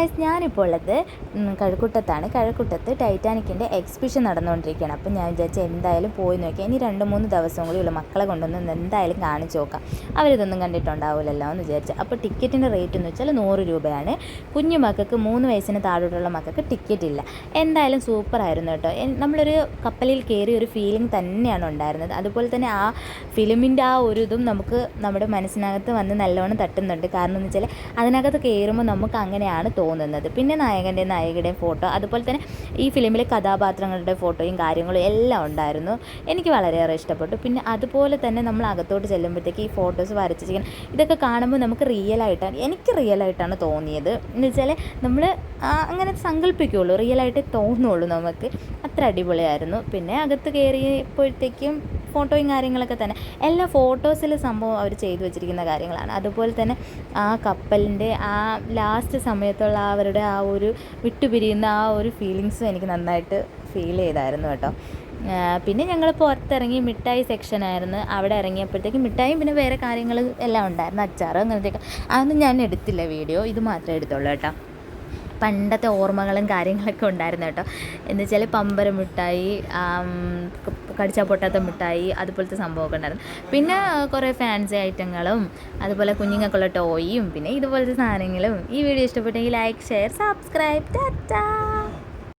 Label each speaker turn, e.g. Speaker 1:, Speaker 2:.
Speaker 1: Guys, ഞാനിപ്പോൾ ഉള്ളത് കഴക്കൂട്ടത്താണ്. കഴക്കൂട്ടത്ത് ടൈറ്റാനിക്കിൻ്റെ exhibition നടന്നുകൊണ്ടിരിക്കുകയാണ്. അപ്പോൾ ഞാൻ വിചാരിച്ചു എന്തായാലും പോയി നോക്കിയാൽ ഇനി 2-3 ദിവസം കൂടി ഉള്ള മക്കളെ കൊണ്ടൊന്ന് എന്തായാലും കാണിച്ചു നോക്കാം. അവരിതൊന്നും കണ്ടിട്ടുണ്ടാവില്ലല്ലോ എന്ന് വിചാരിച്ചു. അപ്പോൾ ടിക്കറ്റിൻ്റെ റേറ്റ് എന്ന് വെച്ചാൽ 100 രൂപയാണ്. കുഞ്ഞു മക്കൾക്ക് 3 വയസ്സിന് താഴോട്ടുള്ള മക്കൾക്ക് ടിക്കറ്റ് ഇല്ല. എന്തായാലും സൂപ്പറായിരുന്നു കേട്ടോ. നമ്മളൊരു കപ്പലിൽ കയറി ഒരു ഫീലിംഗ് തന്നെയാണ് ഉണ്ടായിരുന്നത്. അതുപോലെ തന്നെ ആ ഫിലിമിൻ്റെ ആ ഒരു ഇതും നമുക്ക് നമ്മുടെ മനസ്സിനകത്ത് വന്ന് നല്ലോണം തട്ടുന്നുണ്ട്. കാരണം എന്ന് വെച്ചാൽ അതിനകത്ത് കയറുമ്പോൾ നമുക്ക് അങ്ങനെയാണ് തോന്നുന്നത്. പിന്നെ നായകൻ്റെയും നായികയുടെയും ഫോട്ടോ, അതുപോലെ തന്നെ ഈ ഫിലിമിലെ കഥാപാത്രങ്ങളുടെ ഫോട്ടോയും കാര്യങ്ങളും എല്ലാം ഉണ്ടായിരുന്നു. എനിക്ക് വളരെയേറെ ഇഷ്ടപ്പെട്ടു. പിന്നെ അതുപോലെ തന്നെ നമ്മൾ അകത്തോട്ട് ചെല്ലുമ്പോഴത്തേക്ക് ഈ ഫോട്ടോസ് വരച്ചിരിക്കണം, ഇതൊക്കെ കാണുമ്പോൾ നമുക്ക് എനിക്ക് റിയലായിട്ടാണ് തോന്നിയത്. എന്ന് വെച്ചാൽ നമ്മൾ അങ്ങനെ സങ്കല്പിക്കുകയുള്ളൂ, റിയലായിട്ട് തോന്നുള്ളൂ നമുക്ക്. അത്ര അടിപൊളിയായിരുന്നു. പിന്നെ അകത്ത് കയറിയപ്പോഴത്തേക്കും ഫോട്ടോയും കാര്യങ്ങളൊക്കെ തന്നെ എല്ലാ ഫോട്ടോസിൽ സംഭവം അവർ ചെയ്തു വെച്ചിരിക്കുന്ന കാര്യങ്ങളാണ്. അതുപോലെ തന്നെ ആ കപ്പലിൻ്റെ ആ ലാസ്റ്റ് സമയത്തുള്ള അവരുടെ ആ ഒരു വിട്ടുപിരിയുന്ന ആ ഒരു ഫീലിങ്സും എനിക്ക് നന്നായിട്ട് ഫീൽ ചെയ്തായിരുന്നു കേട്ടോ. പിന്നെ ഞങ്ങൾ പുറത്തിറങ്ങി മിഠായി സെക്ഷനായിരുന്നു. അവിടെ ഇറങ്ങിയപ്പോഴത്തേക്കും മിഠായും പിന്നെ വേറെ കാര്യങ്ങൾ എല്ലാം ഉണ്ടായിരുന്നു, അച്ചാറ് അങ്ങനത്തെയൊക്കെ. അതൊന്നും ഞാൻ എടുത്തില്ല വീഡിയോ, ഇത് മാത്രമേ എടുത്തുള്ളൂ കേട്ടോ. പണ്ടത്തെ ഓർമ്മകളും കാര്യങ്ങളൊക്കെ ഉണ്ടായിരുന്നു കേട്ടോ. എന്ന് വെച്ചാൽ പമ്പര മിഠായി, കടിച്ചാൽ പൊട്ടാത്ത മിഠായി, അതുപോലത്തെ സംഭവമൊക്കെ ഉണ്ടായിരുന്നു. പിന്നെ കുറേ ഫാൻസി ഐറ്റങ്ങളും അതുപോലെ കുഞ്ഞുങ്ങൾക്കുള്ള ടോയും പിന്നെ ഇതുപോലത്തെ സാധനങ്ങളും. ഈ വീഡിയോ ഇഷ്ടപ്പെട്ടെങ്കിൽ ലൈക്ക്, ഷെയർ, സബ്സ്ക്രൈബ്. ടാറ്റാ.